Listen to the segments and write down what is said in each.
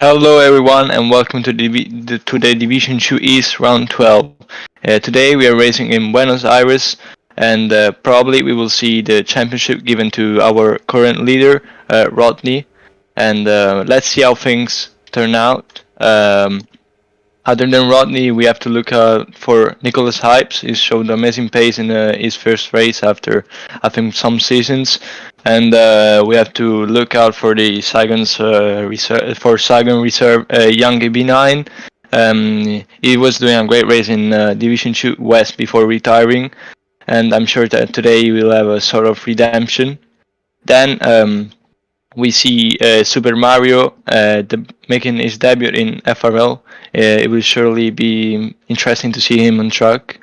Hello everyone and welcome to the Division 2 East round 12. Today we are racing in Buenos Aires and probably we will see the championship given to our current leader, Rodney. And let's see how things turn out. Other than Rodney, we have to look out for Nicholas Hypes. He showed amazing pace in his first race after, I think, some seasons, and we have to look out for the Saigon's Saigon Reserve Young B9. He was doing a great race in Division 2 West before retiring, and I'm sure that today he will have a sort of redemption. Then we see Super Mario making his debut in FRL. It will surely be interesting to see him on track.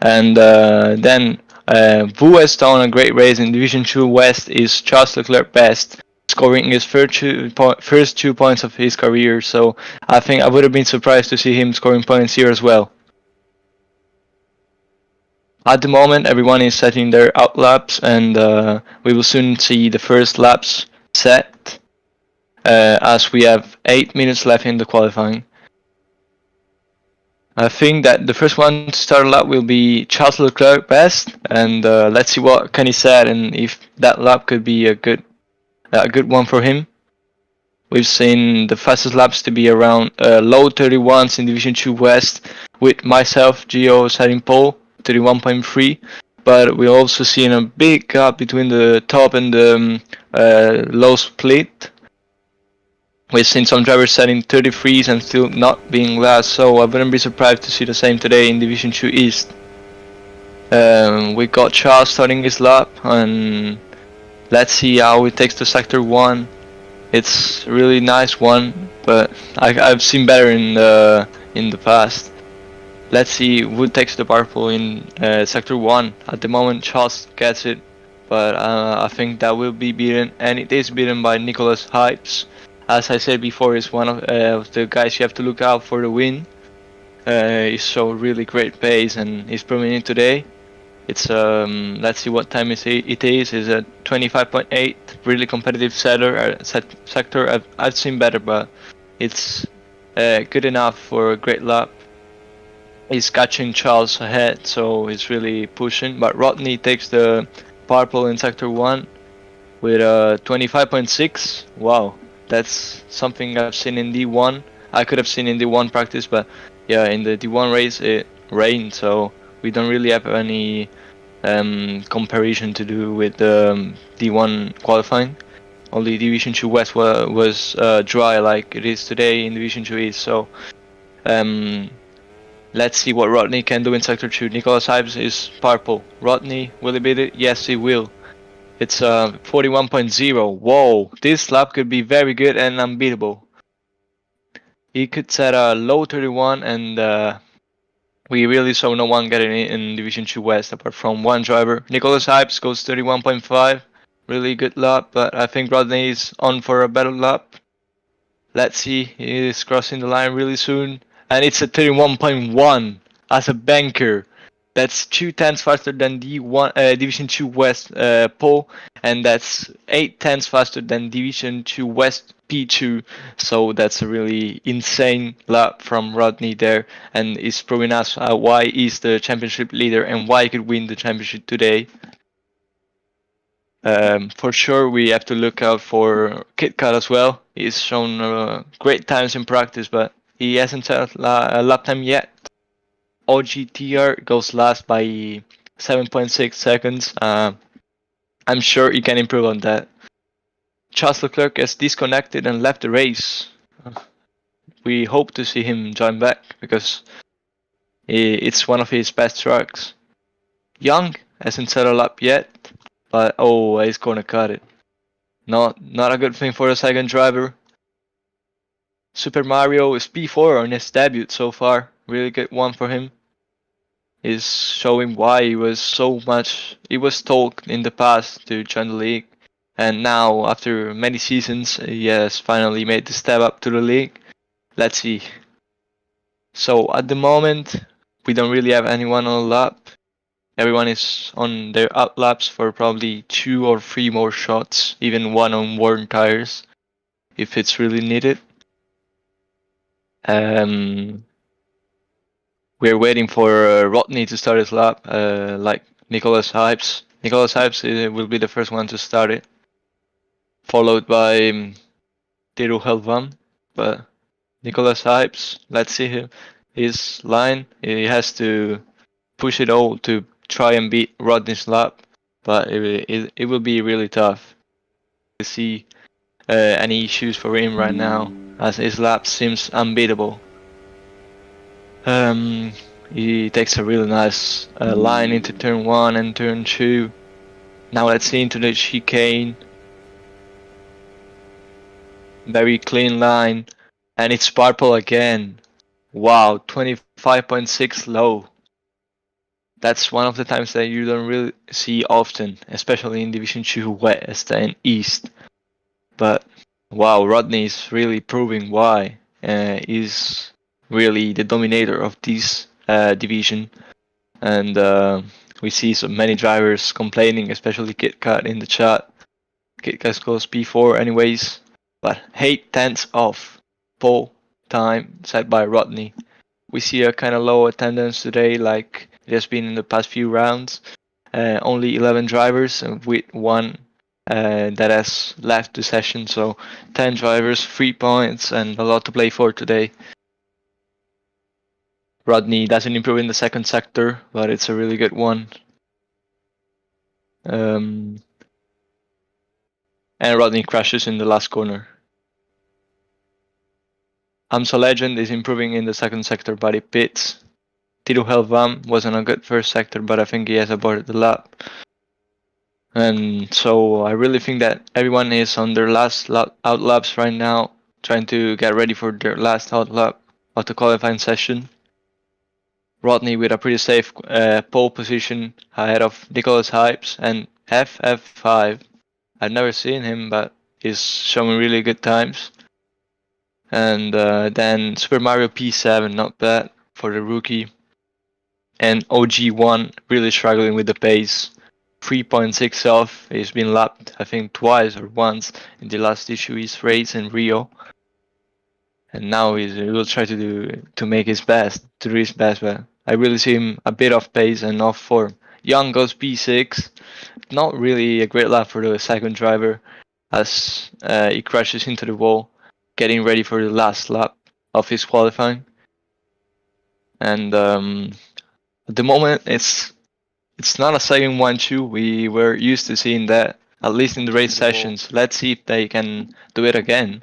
And then Wu has done a great race in Division 2 West. Is Charles Leclerc best, scoring his first 2 points of his career. So I think I would have been surprised to see him scoring points here as well. At the moment, everyone is setting their out laps, and we will soon see the first laps set, as we have 8 minutes left in the qualifying. I think that the first one to start a lap will be Charles Leclerc best, and let's see what Kenny said and if that lap could be a good one for him. We've seen the fastest laps to be around low 31s in Division 2 West, with myself, Gio, setting pole, 31.3. But we're also seeing a big gap between the top and the low split. We've seen some drivers setting 33s and still not being last, so I wouldn't be surprised to see the same today in Division 2 East. We got Charles starting his lap, and let's see how it takes to Sector 1. It's a really nice one, but I've seen better in the past. Let's see who takes the purple in Sector 1. At the moment, Charles gets it, but I think that will be beaten, and it is beaten by Nicholas Hypes. As I said before, is one of the guys you have to look out for the win. He showed really great pace, and he's proving it today. It's let's see what time it is. It's a 25.8, really competitive sector. I've seen better, but it's good enough for a great lap. He's catching Charles ahead, so he's really pushing. But Rodney takes the purple in sector 1 with a 25.6. Wow, that's something I've seen in D1. I could have seen in D1 practice, but yeah, in the D1 race it rained, so we don't really have any comparison to do with D1 qualifying. Only Division 2 West was dry like it is today in Division 2 East. So let's see what Rodney can do in Sector 2. Nicholas Hypes is purple. Rodney, will he beat it? Yes, he will. It's 41.0. Whoa, this lap could be very good and unbeatable. He could set a low 31, and we really saw no one getting it in Division 2 West apart from one driver. Nicholas Hypes goes 31.5. Really good lap, but I think Rodney is on for a better lap. Let's see, he is crossing the line really soon. And it's a 31.1 as a banker. That's 2/10 faster than Division 2 West pole, and that's 8/10 faster than Division 2 West P2. So that's a really insane lap from Rodney there, and is proving us why he's the championship leader and why he could win the championship today. For sure, we have to look out for KitKat as well. He's shown great times in practice, but he hasn't set a lap time yet. OGTR goes last by 7.6 seconds. I'm sure he can improve on that. Charles Leclerc has disconnected and left the race. We hope to see him join back because it's one of his best tracks. Young hasn't set a lap yet, but oh, he's gonna cut it. Not a good thing for a second driver. Super Mario is P4 on his debut so far. Really good one for him. Is showing why he was told in the past to join the league, and now after many seasons he has finally made the step up to the league. Let's see. So at the moment we don't really have anyone on the lap. Everyone is on their out laps for probably 2 or 3 more shots, even one on worn tires if it's really needed. Um, we're waiting for Rodney to start his lap, like Nicholas Hypes. Nicholas Hypes will be the first one to start it, followed by Tiru Helvam. But Nicholas Hypes, let's see his line. He has to push it all to try and beat Rodney's lap, but it will be really tough to see any issues for him right now, as his lap seems unbeatable. He takes a really nice line into turn 1 and turn 2. Now let's see into the chicane. Very clean line, and it's purple again. Wow, 25.6 low. That's one of the times that you don't really see often, especially in Division 2 West and East. But wow, Rodney is really proving why he's really the dominator of this division. And we see so many drivers complaining, especially KitKat in the chat. KitKat goes P4 anyways, but 8/10 off pole time set by Rodney. We see a kind of low attendance today, like it has been in the past few rounds. Only 11 drivers, with one that has left the session, so 10 drivers, 3 points, and a lot to play for today. Rodney doesn't improve in the second sector, but it's a really good one. And Rodney crashes in the last corner. Amsa Legend is improving in the second sector, but he pits. Tiru Helvam wasn't a good first sector, but I think he has aborted the lap. And so I really think that everyone is on their last out laps right now, trying to get ready for their last out lap of the qualifying session. Rodney with a pretty safe pole position ahead of Nicholas Hypes and FF5. I've never seen him, but he's showing really good times. And then Super Mario P7, not bad for the rookie. And OG1 really struggling with the pace. 3.6 off. He's been lapped, I think, twice or once in the last issue his race in Rio. And now he will try to make his best, to do his best. But I really see him a bit off pace and off form. Young goes P6. Not really a great lap for the second driver, as he crashes into the wall, getting ready for the last lap of his qualifying. And at the moment, it's not a second 1-2. We were used to seeing that, at least in the race sessions. Let's see if they can do it again.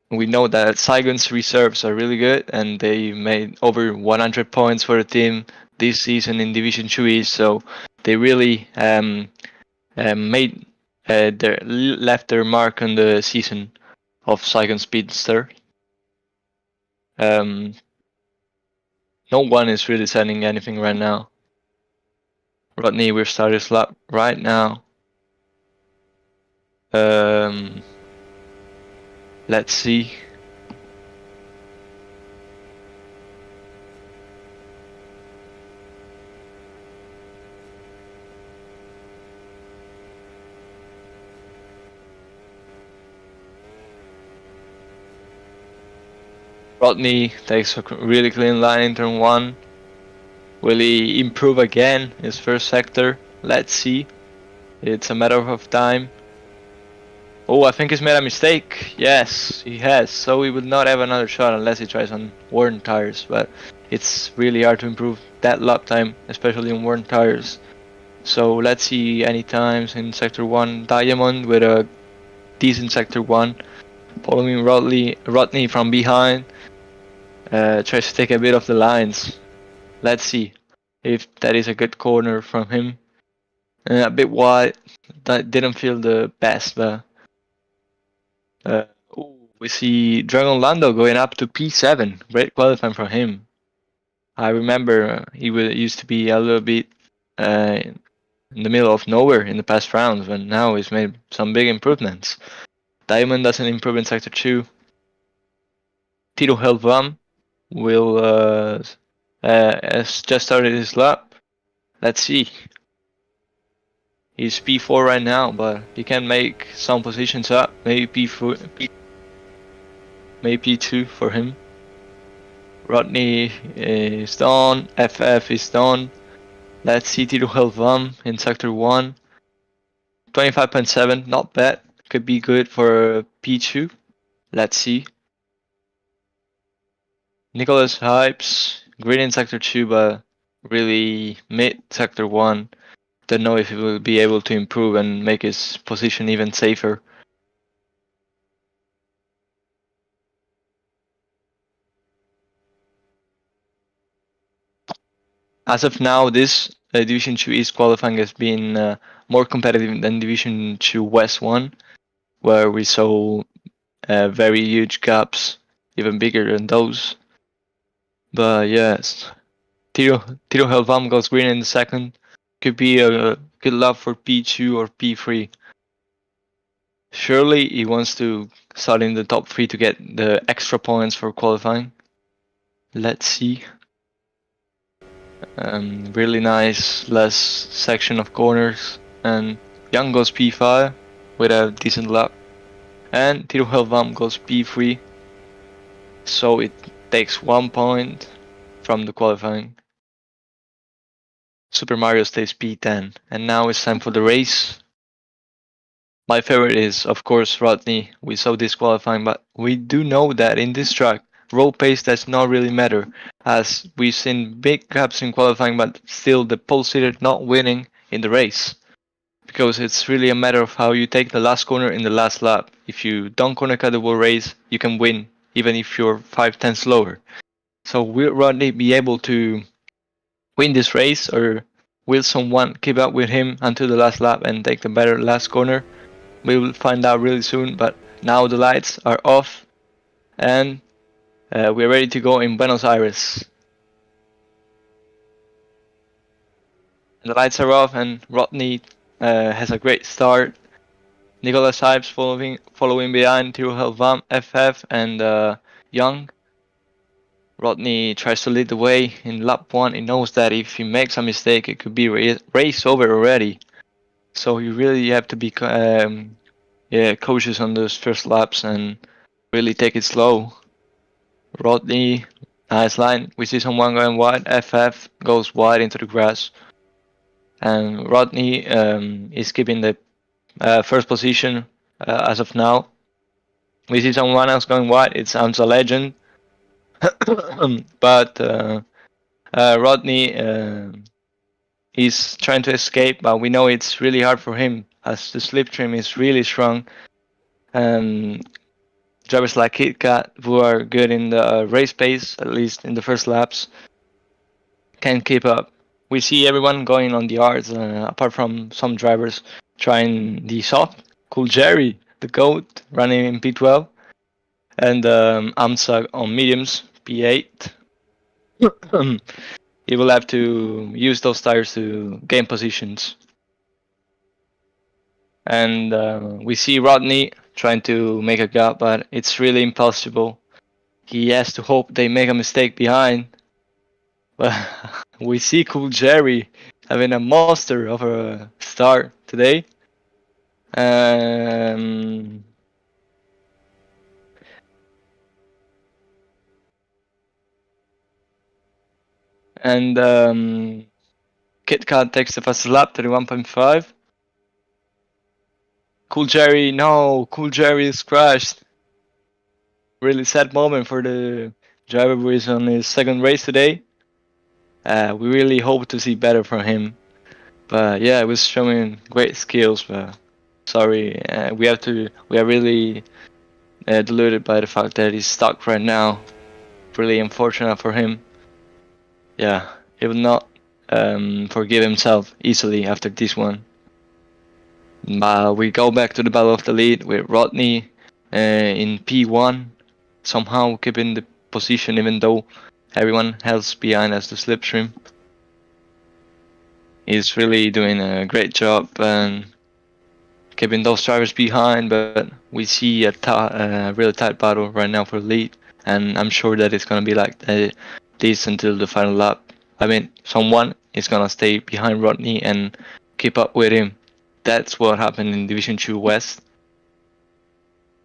We know that Saigon's reserves are really good, and they made over 100 points for the team this season in Division 2 East. So they really left their mark on the season of Saigon Speedster. No one is really sending anything right now. Rodney will start his lap right now. Let's see. Rodney takes a really clean line in turn 1. Will he improve again his first sector? Let's see. It's a matter of time. Oh, I think he's made a mistake. Yes, he has. So he will not have another shot unless he tries on worn tires. But it's really hard to improve that lap time, especially on worn tires. So let's see any times in Sector 1. Diamond with a decent Sector 1. Following Rodney from behind. Tries to take a bit of the lines. Let's see if that is a good corner from him. A bit wide. That didn't feel the best, but we see Dragon Lando going up to P7. Great qualifying from him. I remember he used to be a little bit in the middle of nowhere in the past rounds, but now he's made some big improvements. Diamond doesn't improve in Sector 2. Tito Helvam will has just started his lap. Let's see. He's P4 right now, but he can make some positions up. Maybe P4, maybe P2 for him. Rodney is done. FF is done. Let's see Tito Helvam in Sector 1. 25.7, not bad. Could be good for P2. Let's see. Nicholas Hypes, green in Sector 2, but really mid Sector 1. Don't know if he will be able to improve and make his position even safer. As of now, this Division 2 East qualifying has been more competitive than Division 2 West 1, where we saw very huge gaps, even bigger than those. But yes, Tiro Helvam goes green in the second. Could be a good lap for P2 or P3. Surely he wants to start in the top 3 to get the extra points for qualifying. Let's see. Really nice last section of corners. And Young goes P5 with a decent lap. And Tiro Helvam goes P3. So it takes 1 point from the qualifying. Super Mario stays P10. And now it's time for the race. My favorite is, of course, Rodney. We saw this qualifying, but we do know that in this track, road pace does not really matter, as we've seen big gaps in qualifying, but still the pole sitter not winning in the race. Because it's really a matter of how you take the last corner in the last lap. If you don't corner cut the whole race, you can win, even if you're 5/10 slower. So will Rodney be able to win this race, or will someone keep up with him until the last lap and take the better last corner? We will find out really soon, but now the lights are off and we're ready to go in Buenos Aires. And the lights are off and Rodney has a great start. Nicholas Hypes following behind, Tiro Helvam, FF and Young. Rodney tries to lead the way in lap 1. He knows that if he makes a mistake, it could be race over already. So you really have to be cautious on those first laps and really take it slow. Rodney, nice line. We see someone going wide. FF goes wide into the grass. And Rodney is keeping the first position as of now. We see someone else going wide. It sounds a legend. But Rodney is trying to escape, but we know it's really hard for him as the slipstream is really strong. Drivers like KitKat, who are good in the race pace, at least in the first laps, can keep up. We see everyone going on the yards, apart from some drivers trying the soft. Cool Jerry, the GOAT, running in P12. And Amsa on mediums, P8. He will have to use those tires to gain positions. And we see Rodney trying to make a gap, but it's really impossible. He has to hope they make a mistake behind. But we see Cool Jerry having a monster of a start today. And KitKat takes the fastest lap, 31.5. Cool Jerry, no, Cool Jerry is crashed. Really sad moment for the driver who is on his second race today. We really hope to see better from him. But yeah, it was showing great skills, but sorry, we are really deluded by the fact that he's stuck right now. Really unfortunate for him. Yeah, he will not forgive himself easily after this one. But we go back to the battle of the lead with Rodney in P1, somehow keeping the position even though everyone else behind us the slipstream. He's really doing a great job and keeping those drivers behind, but we see a really tight battle right now for the lead, and I'm sure that it's gonna be like this until the final lap. I mean, someone is gonna stay behind Rodney and keep up with him. That's what happened in Division 2 West.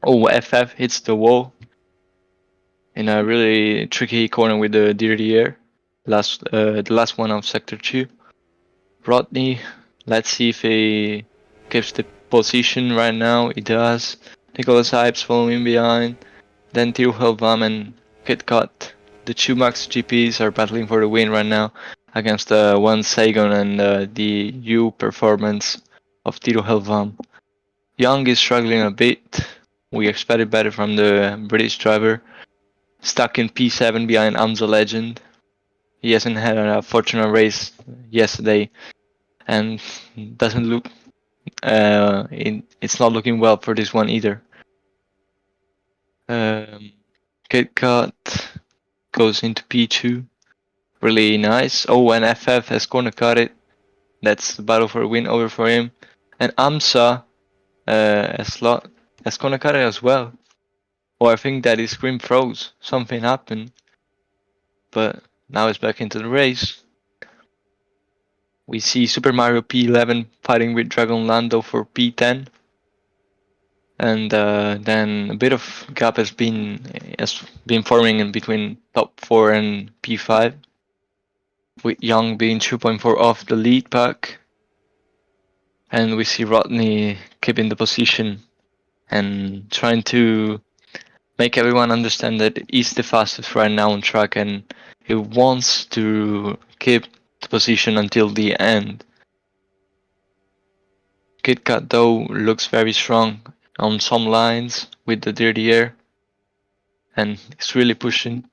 Oh, FF hits the wall. in a really tricky corner with the dirty air. The last one of sector 2. Rodney, let's see if he gives the position right now. He does. Nicholas Hypes following behind. Then Tiro Helvam and KitKat. The two Max GPs are battling for the win right now against the one Sagan and the U performance of Tiro Helvam. Young is struggling a bit. We expected better from the British driver. Stuck in P7 behind Amza Legend. He hasn't had a fortunate race yesterday and doesn't look it's not looking well for this one either. KitKat goes into P2. Really nice. Oh, and FF has corner cut it. That's the battle for a win over for him. And AMSA has corner cut it as well. Oh, I think that his screen froze. Something happened. But now it's back into the race. We see Super Mario P11 fighting with Dragon Lando for P10. And then a bit of gap has been forming in between top 4 and P5, with Young being 2.4 off the lead pack. And we see Rodney keeping the position and trying to make everyone understand that he's the fastest right now on track and he wants to keep the position until the end. KitKat though looks very strong on some lines with the dirty air and it's really pushing.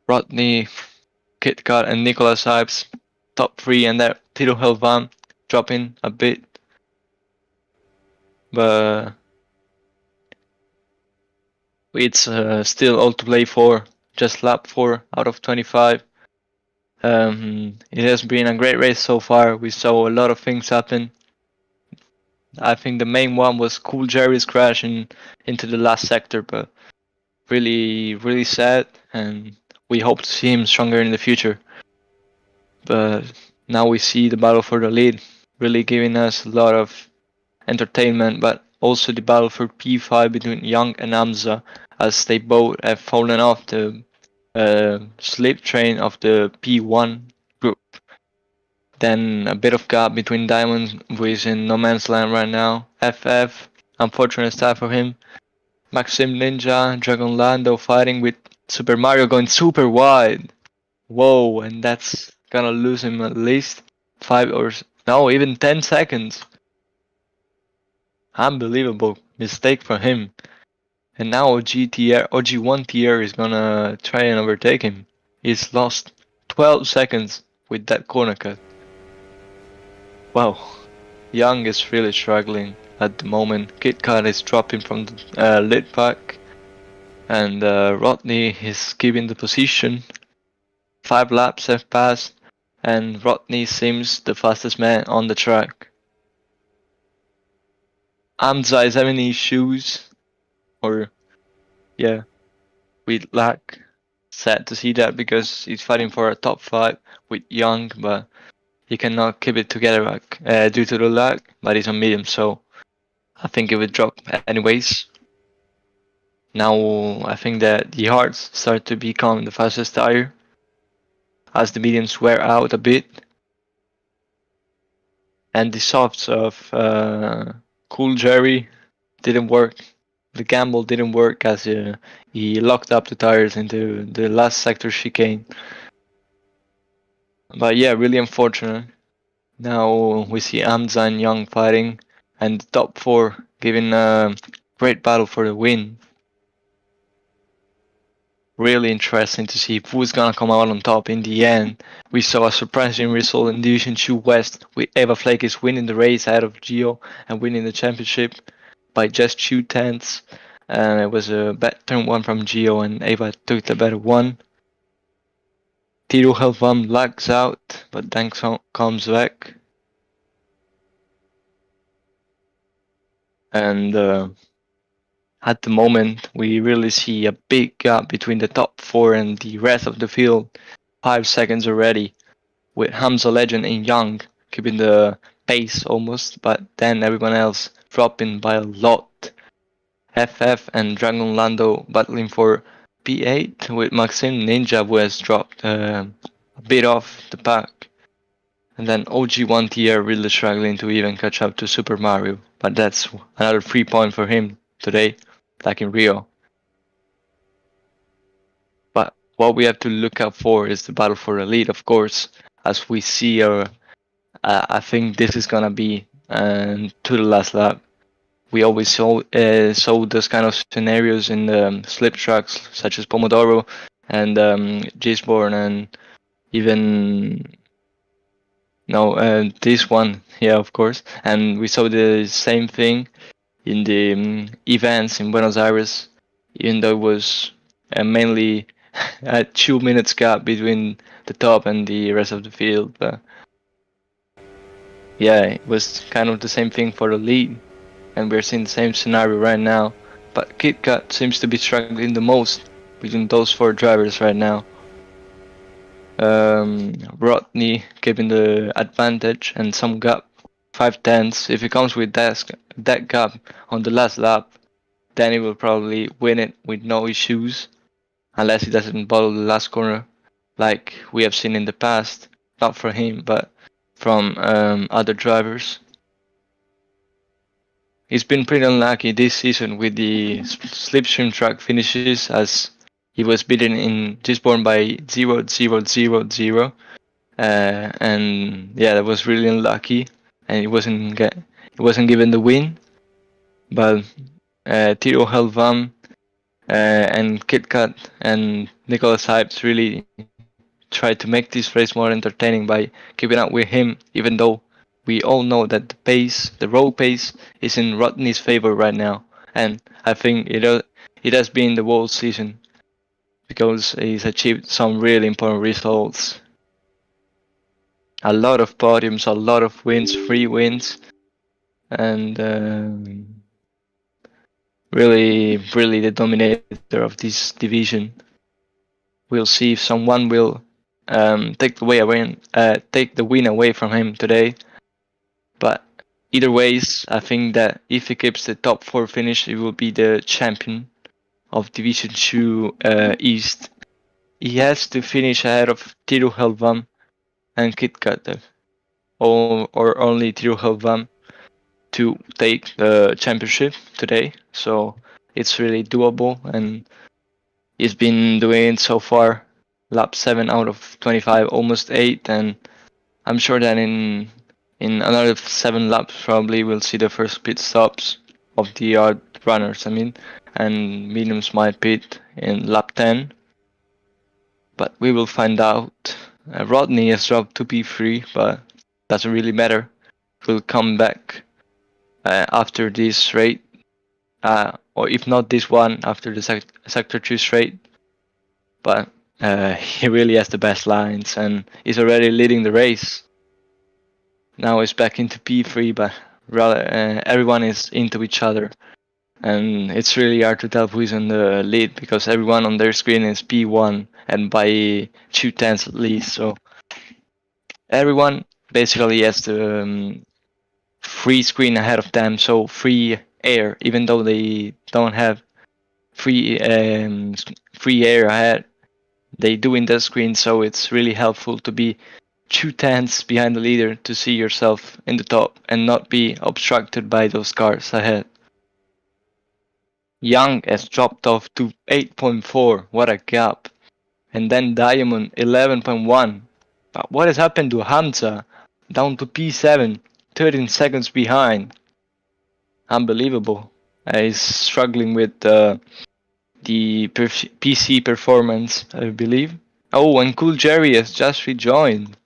Rodney, KitKat and Nicholas Hypes top 3 and that Tito Helvan dropping a bit. But it's still all to play for, just lap 4 out of 25. It has been a great race so far. We saw a lot of things happen. I think the main one was Cool Jerry's crashing into the last sector, but really, really sad, and we hope to see him stronger in the future. But now we see the battle for the lead, really giving us a lot of entertainment, but also the battle for P5 between Young and Amza, as they both have fallen off the sleep train of the P1 group. Then a bit of gap between Diamond, who is in no man's land right now. FF, unfortunate start for him. Maxim Ninja, Dragon Lando fighting with Super Mario going super wide. Whoa, and that's gonna lose him at least 5 or no, even 10 seconds. Unbelievable mistake for him. And now OG1 tier is gonna try and overtake him. He's lost 12 seconds with that corner cut. Wow, Young is really struggling at the moment. KitKat is dropping from the lead pack. And Rodney is keeping the position. 5 laps have passed. And Rodney seems the fastest man on the track. Amza is having issues. Or, yeah, with lag. Sad to see that because he's fighting for a top 5 with Young, but he cannot keep it together due to the lag, but he's on medium, so I think it would drop anyways. Now I think that the hards start to become the fastest tire as the mediums wear out a bit, and the softs of Cool Jerry didn't work. The gamble didn't work as he locked up the tires into the last sector chicane. But yeah, really unfortunate. Now we see Amza and Young fighting, and the top 4 giving a great battle for the win. Really interesting to see who's gonna come out on top in the end. We saw a surprising result in Division 2 West, with Eva Flakes winning the race ahead of Gio and winning the championship by just 2/10. And it was a bad turn 1 from Gio, and Eva took the better one. Tiro Helvam lags out, but then comes back. And at the moment, we really see a big gap between the top 4 and the rest of the field. 5 seconds already, with Hamza Legend and Young keeping the pace almost, but then everyone else dropping by a lot. FF and Dragon Lando battling for P8 with Maxim Ninja, who has dropped a bit off the pack. And then OG1 tier really struggling to even catch up to Super Mario. But that's another 3 point for him today, like in Rio. But what we have to look out for is the battle for Elite, of course, as we see. I think this is gonna be to the last lap. We always saw those kind of scenarios in the slip tracks, such as Pomodoro and Gisborne, and even this one, yeah, of course. And we saw the same thing in the events in Buenos Aires, even though it was mainly a 2 minutes gap between the top and the rest of the field. But yeah, it was kind of the same thing for the lead, and we're seeing the same scenario right now. But KitKat seems to be struggling the most between those 4 drivers right now. Rodney giving the advantage and some gap, 5/10. If he comes with that gap on the last lap, then he will probably win it with no issues, unless he doesn't bottle the last corner, like we have seen in the past. Not for him, but from other drivers. He's been pretty unlucky this season with the slipstream track finishes, as he was beaten in Gisborne by 0.000, and yeah, that was really unlucky, and he wasn't given the win. But Tiro Helvam and KitKat and Nicholas Hypes really tried to make this race more entertaining by keeping up with him, even though we all know that the road pace, is in Rodney's favor right now, and I think it has been the whole season, because he's achieved some really important results. A lot of podiums, a lot of wins, free wins, and really the dominator of this division. We'll see if someone will take the win away from him today. But either ways, I think that if he keeps the top 4 finish, he will be the champion of Division 2 East. He has to finish ahead of Tiru Helvam and KitKat, or only Tiru Helvam, to take the championship today. So it's really doable, and he's been doing it so far. Lap 7 out of 25, almost 8, and I'm sure that in another 7 laps probably we'll see the first pit stops of the yard runners, and mediums might pit in lap 10. But we will find out. Rodney has dropped to P3, but doesn't really matter. We'll come back after this straight, or if not this one, after the Sector 2 straight. But he really has the best lines and is already leading the race. Now he's back into P3, but everyone is into each other. And it's really hard to tell who is on the lead, because everyone on their screen is P1 and by 2/10 at least. So everyone basically has the free screen ahead of them, so free air, even though they don't have free air ahead. They do in the screen, so it's really helpful to be 2/10 behind the leader to see yourself in the top and not be obstructed by those cars ahead. Young has dropped off to 8.4, what a gap. And then Diamond 11.1. But what has happened to Hamza? Down to P7, 13 seconds behind. Unbelievable. He's struggling with the PC performance, I believe. Oh, and Cool Jerry has just rejoined.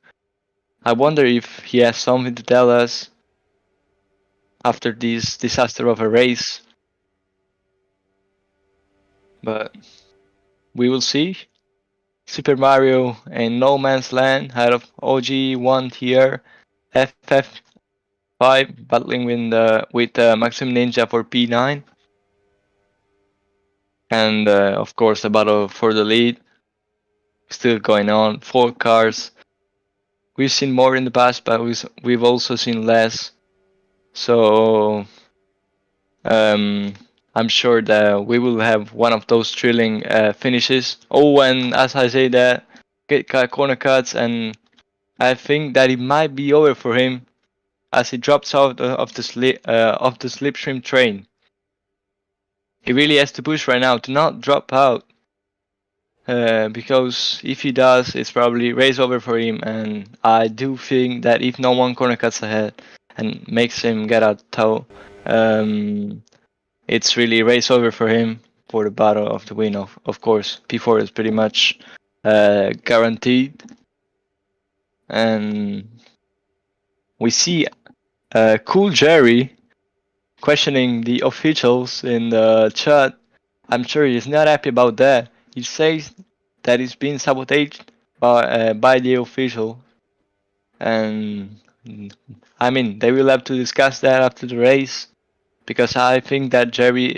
I wonder if he has something to tell us after this disaster of a race. But we will see. Super Mario and No Man's Land out of OG1 here. FF5 battling with Maxim Ninja for P9. And of course the battle for the lead still going on. 4 cars. We've seen more in the past, but we've also seen less. So I I'm sure that we will have one of those thrilling finishes. Oh, and as I say that, get corner cuts, and I think that it might be over for him as he drops out of the slipstream train. He really has to push right now to not drop out, because if he does, it's probably race over for him. And I do think that if no one corner cuts ahead and makes him get out toe, it's really race over for him for the battle of the win. Of course, P4 is pretty much guaranteed, and we see Cool Jerry questioning the officials in the chat. I'm sure he's not happy about that. He says that he's been sabotaged by the official, and I mean they will have to discuss that after the race, because I think that Jerry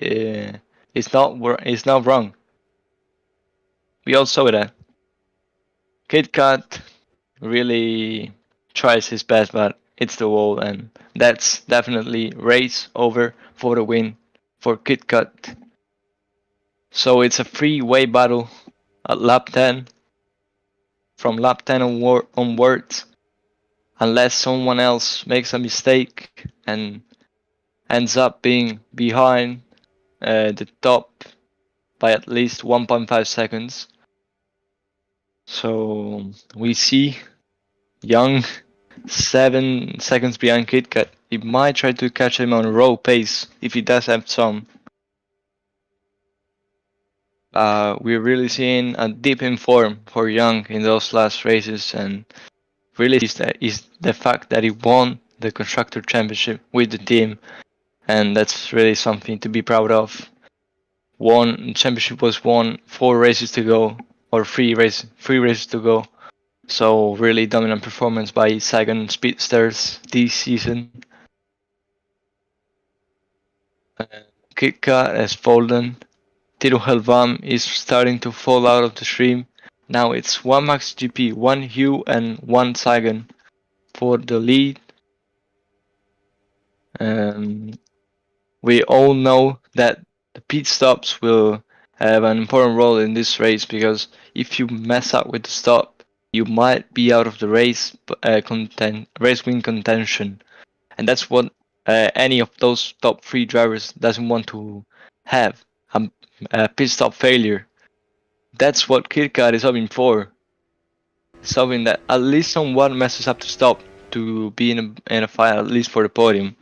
is not wrong. We all saw that. Kit Kat really tries his best, but it's the wall, and that's definitely race over for the win for Kit Kat. So it's a three-way battle at lap 10. From lap 10 onwards, unless someone else makes a mistake and ends up being behind the top by at least 1.5 seconds. So we see Young 7 seconds behind KitKat. He might try to catch him on raw pace if he does have some. We're really seeing a dip in form for Young in those last races, and really is the fact that he won the Constructor Championship with the team, and that's really something to be proud of. Championship was won 4 races to go, or 3 races to go. So really dominant performance by Sagan Speedsters this season. KitKat has fallen. Tiro Helvam is starting to fall out of the stream. Now it's 1 Max GP, 1 Hugh and 1 Sagan for the lead. We all know that the pit stops will have an important role in this race, because if you mess up with the stop, you might be out of the race win contention, and that's what any of those top 3 drivers doesn't want to have, a pit stop failure. That's what KitKat is hoping for, hoping that at least someone messes up the stop to be in a fight, at least for the podium.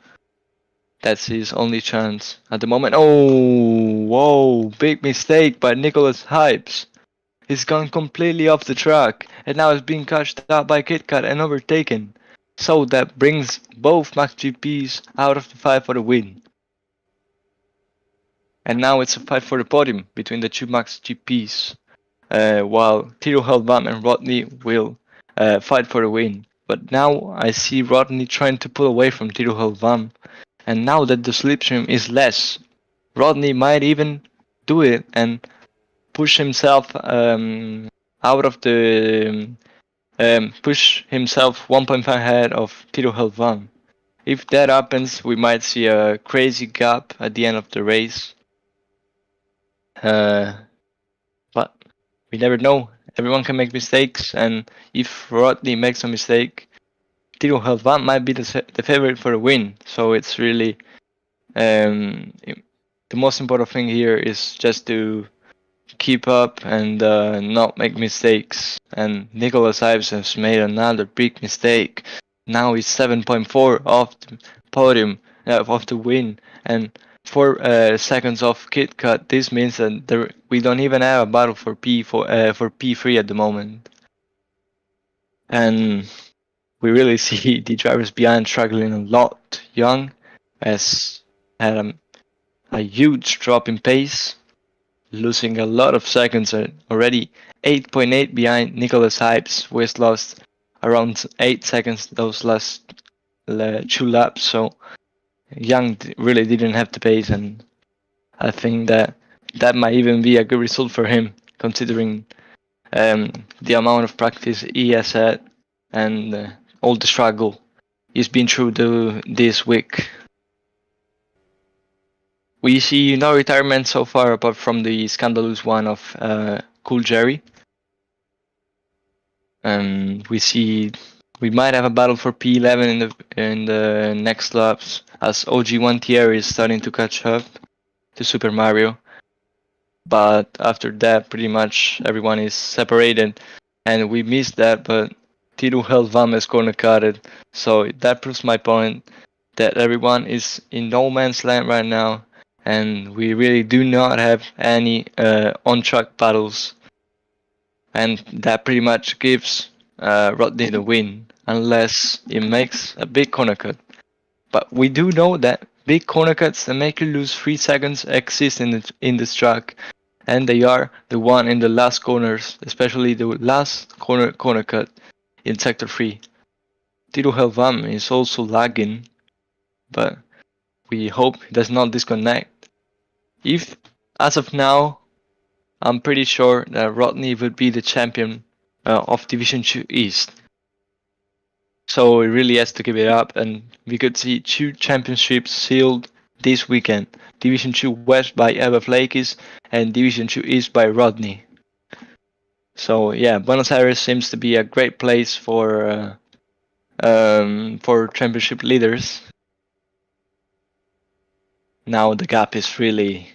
That's his only chance at the moment. Oh, whoa, big mistake by Nicholas Hypes. He's gone completely off the track, and now is being catched out by KitKat and overtaken. So that brings both Max GPs out of the fight for the win. And now it's a fight for the podium between the 2 Max GPs, while Tiro Helvam and Rodney will fight for the win. But now I see Rodney trying to pull away from Tiro Helvam. And now that the slipstream is less, Rodney might even do it and push himself out of the push himself 1.5 ahead of Tiro Helvan. If that happens, we might see a crazy gap at the end of the race. But we never know. Everyone can make mistakes, and if Rodney makes a mistake, Tiro Helvan might be the favorite for the win. So it's really the most important thing here is just to keep up and not make mistakes. And Nicholas Ives has made another big mistake. Now he's 7.4 off the podium, off the win, and 4 seconds off KitKat. This means that we don't even have a battle for P3 at the moment. And we really see the drivers behind struggling a lot. Young has had a huge drop in pace, losing a lot of seconds, already 8.8 behind Nicholas Hypes, who has lost around 8 seconds those last 2 laps. So Young really didn't have the pace, and I think that might even be a good result for him, considering the amount of practice he has had and all the struggle he's been through this week. We see no retirement so far, apart from the scandalous one of Cool Jerry. We see we might have a battle for P11 in the next laps, as OG1 Thierry is starting to catch up to Super Mario. But after that, pretty much everyone is separated, and we missed that. But Tiro held Vames corner cutted, so that proves my point that everyone is in no man's land right now, and we really do not have any on-track battles, and that pretty much gives Rodney the win, unless it makes a big corner cut. But we do know that big corner cuts that make you lose 3 seconds exist in this track, and they are the one in the last corners, especially the last corner cut in sector 3. Tiro Helvam is also lagging, but we hope he does not disconnect. If, as of now, I'm pretty sure that Rodney would be the champion of Division 2 East. So he really has to give it up, and we could see 2 championships sealed this weekend. Division 2 West by Eva Flakis and Division 2 East by Rodney. So yeah, Buenos Aires seems to be a great place for championship leaders. Now the gap is really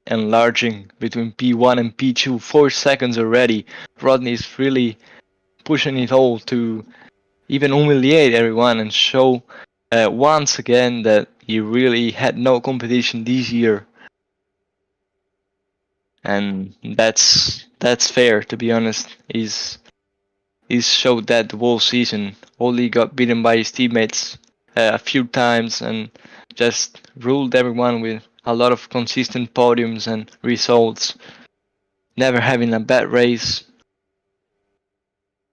enlarging between P1 and P2, 4 seconds already. Rodney is really pushing it all to even humiliate everyone and show once again that he really had no competition this year. And that's fair, to be honest. He's showed that the whole season. Only got beaten by his teammates a few times and just ruled everyone with a lot of consistent podiums and results. Never having a bad race.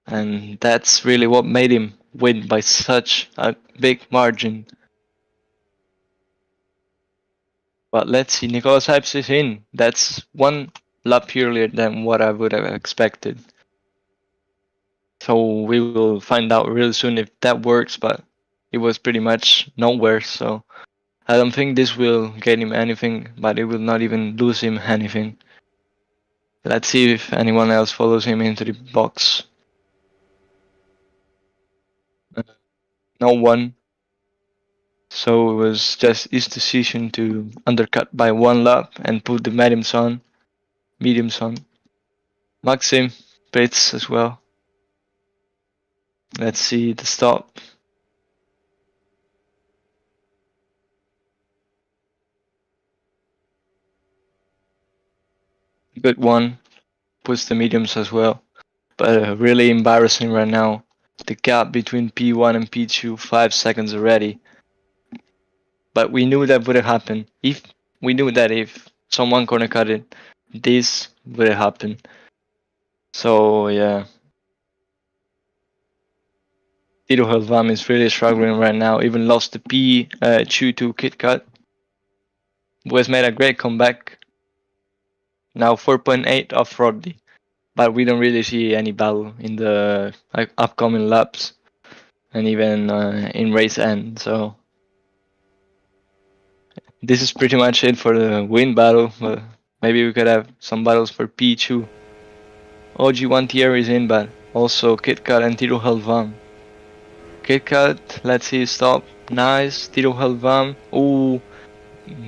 And that's really what made him win by such a big margin. But let's see, Nicolas Hypes is in. That's 1 lap earlier than what I would have expected. So we will find out really soon if that works, but it was pretty much nowhere, so I don't think this will gain him anything, but it will not even lose him anything. Let's see if anyone else follows him into the box. No one. So it was just his decision to undercut by 1 lap and put the mediums on. Maxim pits as well. Let's see the stop. Good one. Puts the mediums as well. But really embarrassing right now. The gap between P1 and P2, 5 seconds already. But we knew that would have happened. If someone corner cut it, this would have happened. So yeah. Tito Helvam is really struggling right now. Even lost the P2 to Kit Kat. Who has made a great comeback. Now 4.8 off Rodney. But we don't really see any battle in the upcoming laps. And even in race end. So this is pretty much it for the win battle, but maybe we could have some battles for P2. OG1 Thierry is in, but also KitKat and Tiro Helvam. KitKat, let's see, stop, nice. Tiro Helvam, ooh,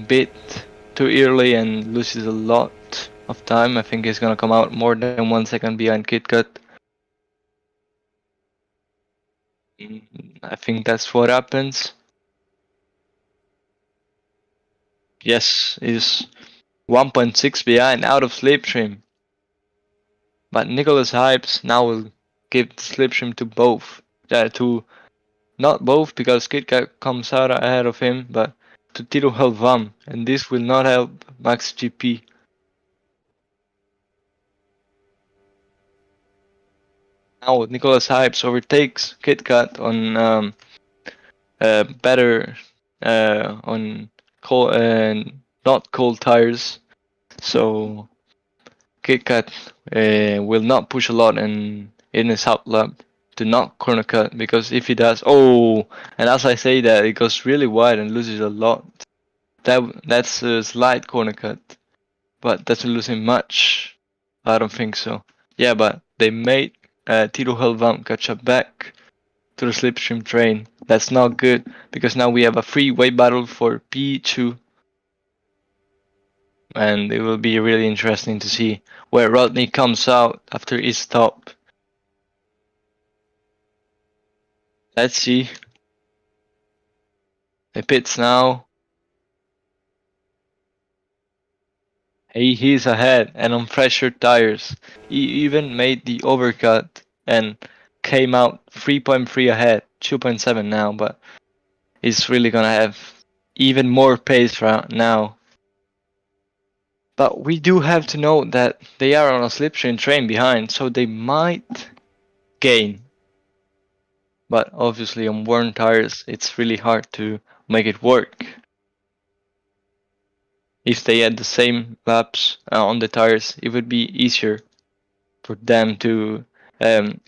bit too early and loses a lot of time. I think he's gonna come out more than 1 second behind KitKat. I think that's what happens. Yes, is 1.6 behind out of slipstream. But Nicolas Hypes now will give the slipstream to both. Not both, because KitKat comes out ahead of him, but to Tiro Helvam, and this will not help Max GP. Now Nicolas Hypes overtakes KitKat on better on cold not cold tires, so KitKat will not push a lot in his out lap to not corner cut, because if he does, and as I say that, it goes really wide and loses a lot. That's a slight corner cut, but doesn't lose him much. I don't think so. Yeah, but they made Tito Helvam catch up back to the slipstream train. That's not good because now we have a free-way battle for P2, and it will be really interesting to see where Rodney comes out after his stop. Let's see. He pits now. He's ahead and on fresher tires. He even made the overcut and came out 3.3 ahead, 2.7 now, but he's really gonna have even more pace now. But we do have to know that they are on a slipstream train behind, so they might gain. But obviously on worn tires, it's really hard to make it work. If they had the same laps on the tires, it would be easier for them to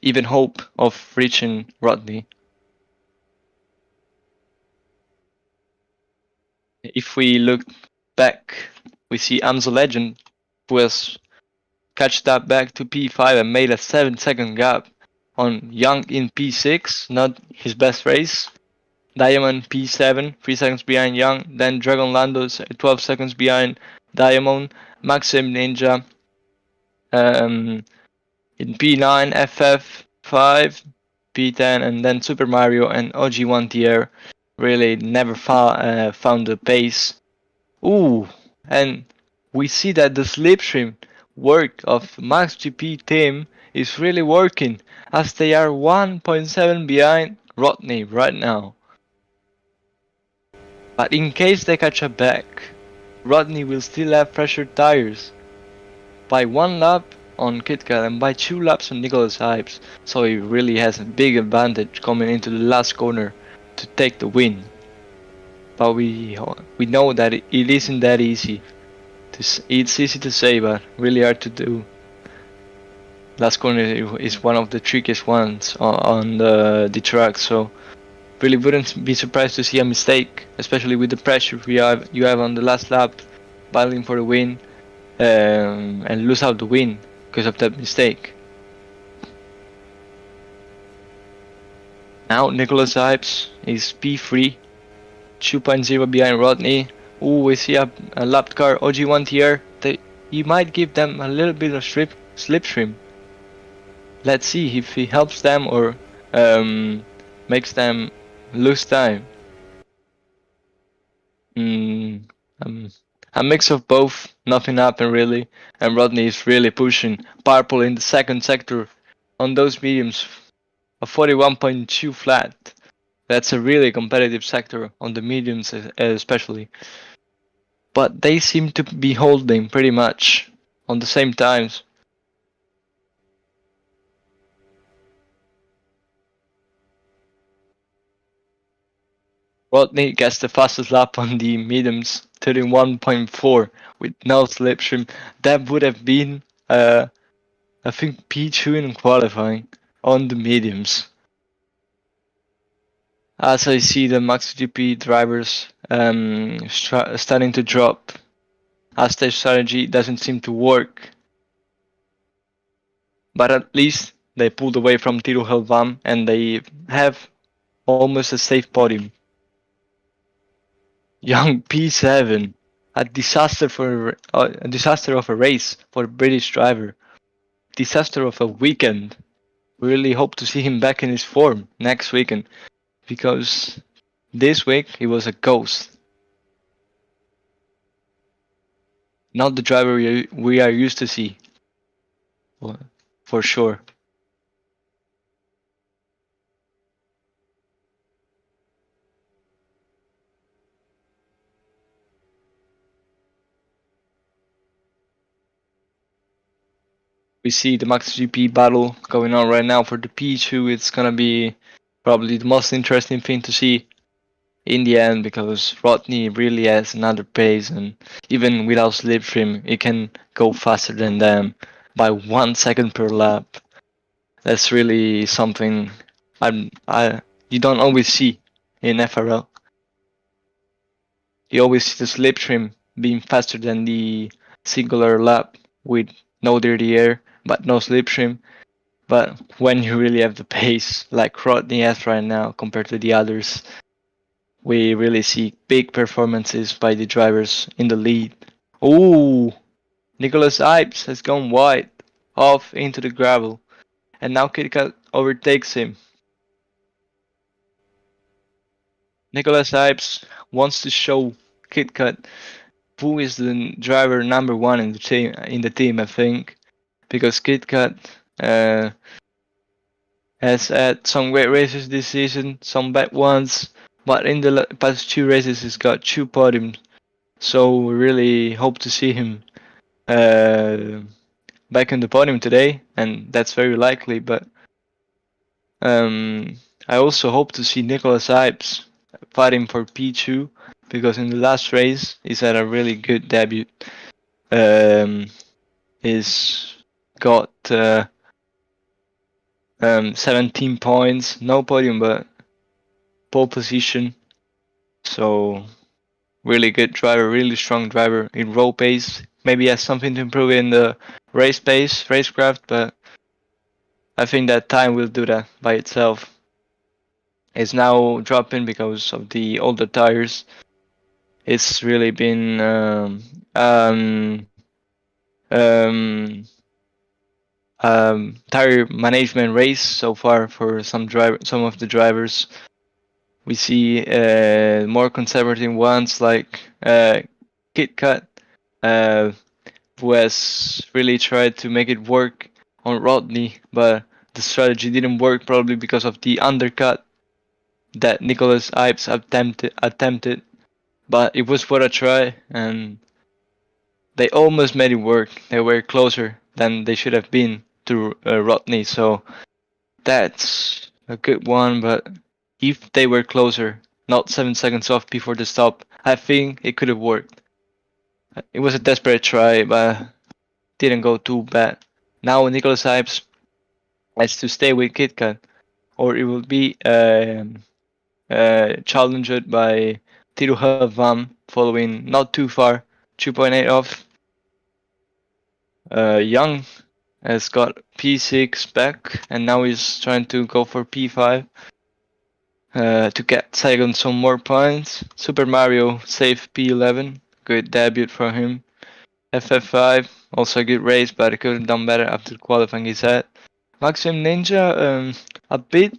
even hope of reaching Rodney. If we look back, we see Amzo Legend, who has catched up back to P5 and made a 7-second gap on Young in P6, not his best race. Diamond P7, 3 seconds behind Young. Then Dragon Lando's 12 seconds behind Diamond. Maxim Ninja in P9, FF5, P10, and then Super Mario and OG1 tier really never found the pace. Ooh, and we see that the slipstream work of MaxGP team is really working, as they are 1.7 behind Rodney right now. But in case they catch up back, Rodney will still have fresher tires by 1 lap on KitKat and by 2 laps on Nicholas Hypes, so he really has a big advantage coming into the last corner to take the win. But we know that it isn't that easy. It's easy to say, but really hard to do. Last corner is one of the trickiest ones on the track, so really wouldn't be surprised to see a mistake, especially with the pressure you have on the last lap, battling for the win, and lose out the win because of that mistake. Now Nicholas Hypes is P3, 2.0 behind Rodney. Ooh, we see a lapped car, OG1 tier. He might give them a little bit of slipstream. Let's see if he helps them or makes them lose time. A mix of both, nothing happened really, and Rodney is really pushing Purple in the second sector on those mediums, a 41.2 flat. That's a really competitive sector on the mediums especially. But they seem to be holding pretty much on the same times. Rodney gets the fastest lap on the mediums, 31.4 with no slipstream. That would have been, I think, P2 in qualifying on the mediums. As I see the MaxGP drivers starting to drop, as their strategy doesn't seem to work. But at least they pulled away from Tiro Helvam and they have almost a safe podium. Young P7, a disaster of a race for a British driver, disaster of a weekend. We really hope to see him back in his form next weekend, because this week he was a ghost. Not the driver we are used to see, for sure. We see the MaxGP battle going on right now for the P2. It's gonna be probably the most interesting thing to see in the end, because Rodney really has another pace, and even without slipstream, he can go faster than them by 1 second per lap. That's really something you don't always see in FRL. he always sees the slipstream being faster than the singular lap with no dirty air but no slipstream. But when you really have the pace like Rodney has right now compared to the others, we really see big performances by the drivers in the lead. Ooh, Nicholas Ipes has gone wide off into the gravel, and now KitKat overtakes him. Nicholas Ipes wants to show KitKat who is the driver number one in the team. I think, because KitKat has had some great races this season, some bad ones, but in the past two races he's got two podiums. So we really hope to see him back on the podium today, and that's very likely. But I also hope to see Nicholas Ipes fighting for P2 because in the last race he's had a really good debut. He's got 17 points, no podium, but pole position. So really good driver, really strong driver in road pace. Maybe has something to improve in the race pace, racecraft, but I think that time will do that by itself. It's now dropping because of the older tires. It's really been um, tire management race so far for some of the drivers. We see more conservative ones like KitKat, who has really tried to make it work on Rodney, but the strategy didn't work probably because of the undercut that Nicholas Ipes attempted. But it was worth a try, and they almost made it work. They were closer than they should have been to Rodney, so that's a good one. But if they were closer, not 7 seconds off before the stop, I think it could have worked. It was a desperate try, but didn't go too bad. Now Nicholas Ipes has to stay with KitKat, or it will be challenged by Tiruha Vam following not too far, 2.8 off. Young has got P6 back, and now he's trying to go for P5 to get second some more points. Super Mario safe P11, good debut for him. FF5, also a good race, but he could have done better after qualifying his head. Maxim Ninja, a bit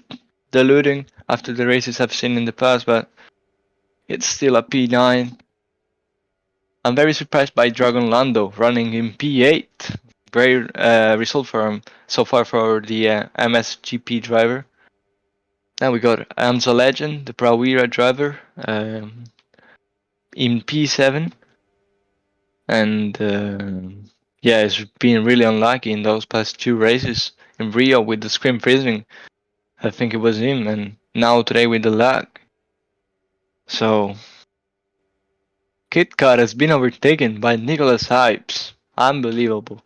deluding after the races I've seen in the past, but it's still a P9. I'm very surprised by Dragon Lando running in P8. Great result for him so far for the MSGP driver. Now we got Amza Legend, the Prawira driver, in P7. And yeah, he's been really unlucky in those past two races. In Rio with the screen freezing, I think it was him, and now today with the lag. So KitKat has been overtaken by Nicholas Ipes. Unbelievable.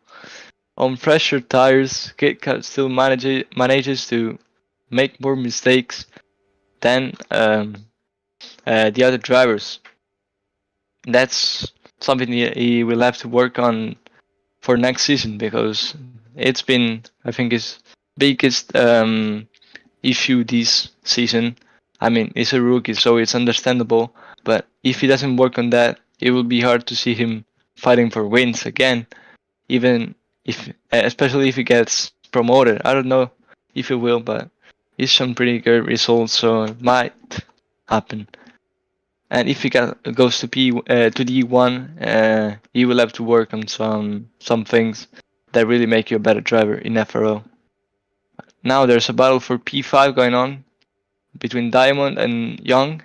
On fresher tires, KitKat still manages to make more mistakes than the other drivers. That's something he will have to work on for next season, because it's been, I think, his biggest issue this season. I mean, he's a rookie, so it's understandable, but if he doesn't work on that, it will be hard to see him fighting for wins again, even if, especially if he gets promoted. I don't know if he will, but he's shown pretty good results, so it might happen. And if he goes to D1, he will have to work on some things that really make you a better driver in FRO. Now there's a battle for P5 going on between Diamond and Young.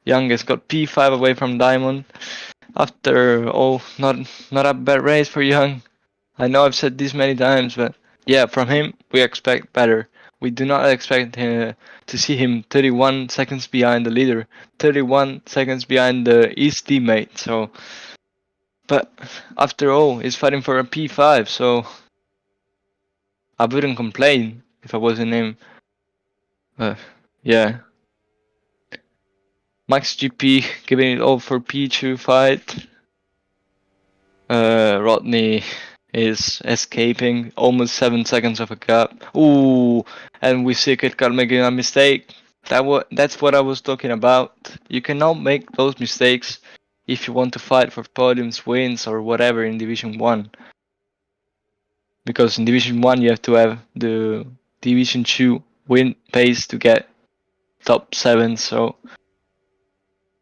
Young has got P5 away from Diamond. After all, not a bad race for Young. I know I've said this many times, but yeah, from him we expect better. We do not expect to see him 31 seconds behind the leader, 31 seconds behind his teammate. So, but after all, he's fighting for a P5, so I wouldn't complain if I wasn't him. But yeah, Max GP giving it all for P2 fight. Rodney is escaping almost 7 seconds of a gap. Ooh, and we see KitKat making a mistake. That's what I was talking about. You cannot make those mistakes if you want to fight for podiums, wins, or whatever in Division 1. Because in Division 1 you have to have the Division 2 win pace to get top 7, so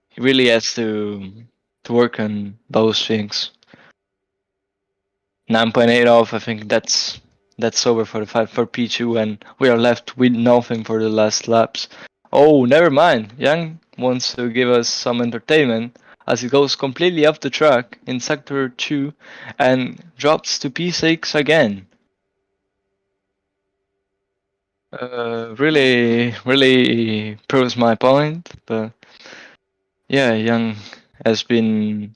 he really has to work on those things. 9.8 off, I think that's over for the fight for P2, and we are left with nothing for the last laps. Oh, never mind. Young wants to give us some entertainment as he goes completely off the track in sector 2 and drops to P6 again. Really proves my point, but yeah, Young has been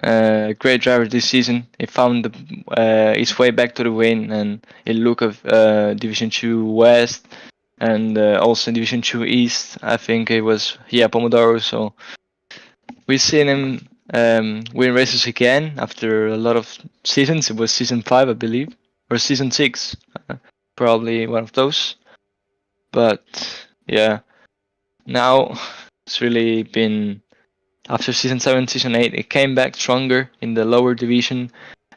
a great driver this season. He found his way back to the win, and in look of Division 2 West and also Division 2 East. I think it was Pomodoro. So we've seen him win races again after a lot of seasons. It was season 5, I believe, or season 6, probably one of those. But yeah, now it's really been after season 7, season 8, it came back stronger in the lower division,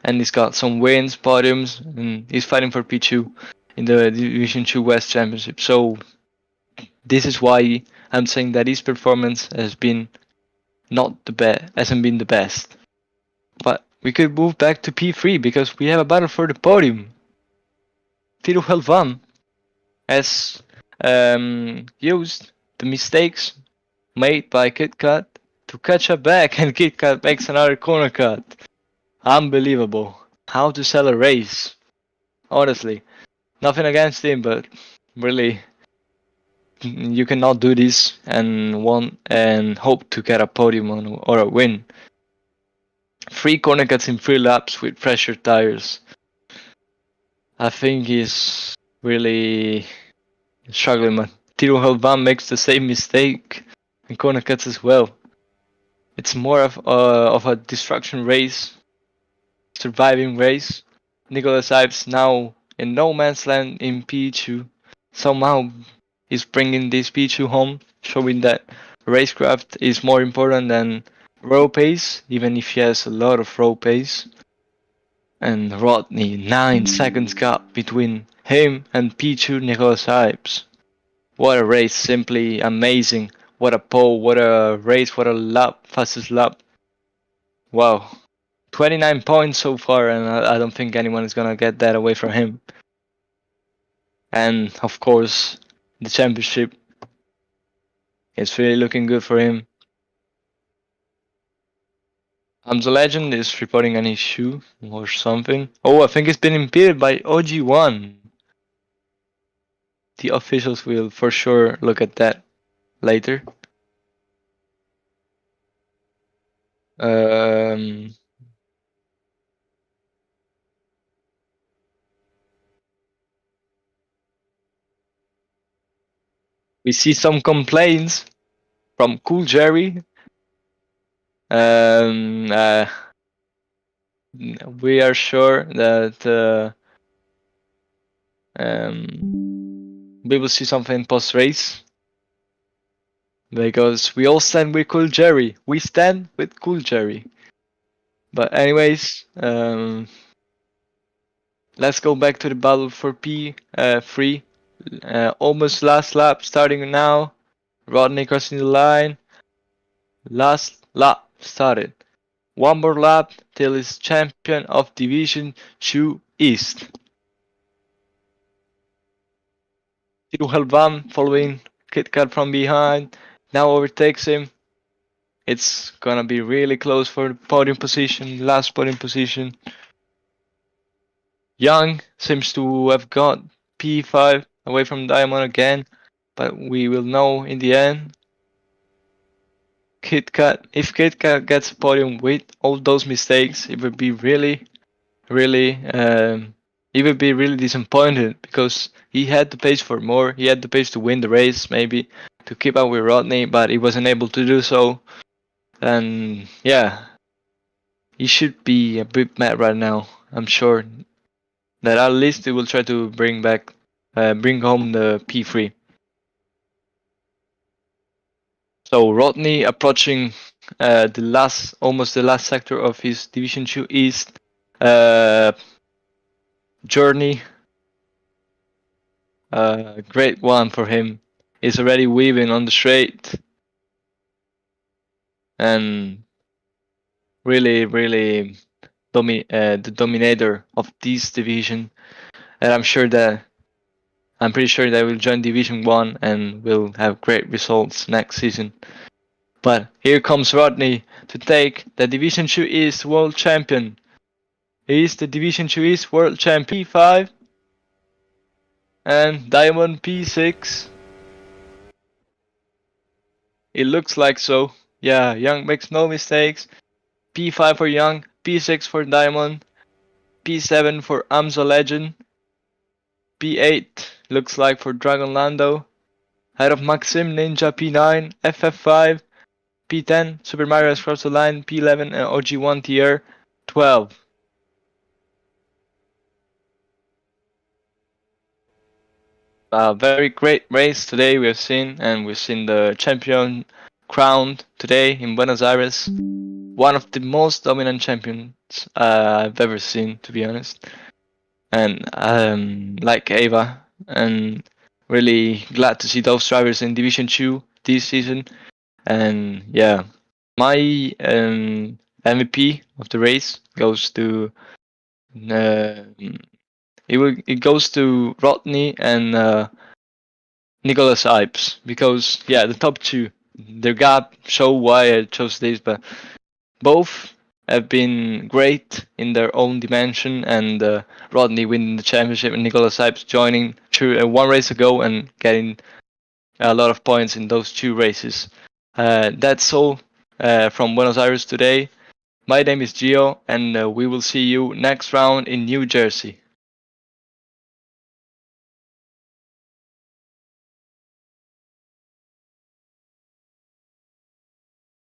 and he's got some wins, podiums, and he's fighting for P2 in the Division 2 West Championship. So this is why I'm saying that his performance has been not the best, hasn't been the best. But we could move back to P3 because we have a battle for the podium. Tiro Helvan has used the mistakes made by KitKat to catch up back, and KitKat makes another corner cut. Unbelievable. How to sell a race. Honestly. Nothing against him, but really you cannot do this and want and hope to get a podium or a win. 3 corner cuts in 3 laps with fresher tires. I think he's really struggling, man. Tiro Helvan makes the same mistake in corner cuts as well. It's more of a destruction race, surviving race. Nicholas Ives now in no man's land in P2. Somehow he's bringing this P2 home, showing that racecraft is more important than road pace, even if he has a lot of road pace. And Rodney, 9 seconds gap between him and P2 Nicholas Ives. What a race, simply amazing. What a pole, what a race, what a lap, fastest lap. Wow. 29 points so far, and I don't think anyone is gonna get that away from him. And of course, the championship is really looking good for him. The Legend is reporting an issue or something. Oh, I think it's been impeded by OG1. The officials will for sure look at that later. We see some complaints from Cool Jerry. We are sure that we will see something post race because we all stand with Cool Jerry. We stand with Cool Jerry. But anyways, let's go back to the battle for P3. Almost last lap starting now. Rodney crossing the line. Last lap started. One more lap till he's champion of Division 2 East. Tiro Helvan following KitKat from behind. Now overtakes him. It's gonna be really close for the podium position, last podium position. Young seems to have got P5 away from Diamond again, but we will know in the end. If KitKat gets a podium with all those mistakes, it would be really disappointed because he had the pace for more. He had the pace to win the race, maybe. to keep up with Rodney, but he wasn't able to do so. And yeah, he should be a bit mad right now. I'm sure that at least he will try to bring home the P3. So Rodney approaching almost the last sector of his Division 2 East journey. Great one for him. He's already weaving on the straight. And really, really the dominator of this division. And I'm pretty sure that will join Division 1 and will have great results next season. But here comes Rodney to take the Division 2 East World Champion. He is the Division 2 East World Champion P5 and Diamond P6. It looks like so. Yeah, Young makes no mistakes. P5 for Young, P6 for Diamond, P7 for Amzo Legend, P8 looks like for Dragon Lando, ahead of Maxim Ninja P9, FF5, P10 Super Mario Across the Line, P11 and OG1 tier 12. A very great race today we've seen, and we've seen the champion crowned today in Buenos Aires. One of the most dominant champions I've ever seen, to be honest. And like Ava, and really glad to see those drivers in Division 2 this season. And yeah, my MVP of the race goes to it goes to Rodney and Nicholas Ipes, because yeah, the top two, their gap show why I chose this, but both have been great in their own dimension, and Rodney winning the championship and Nicholas Ipes joining one race ago and getting a lot of points in those two races. That's all from Buenos Aires today. My name is Gio, and we will see you next round in New Jersey.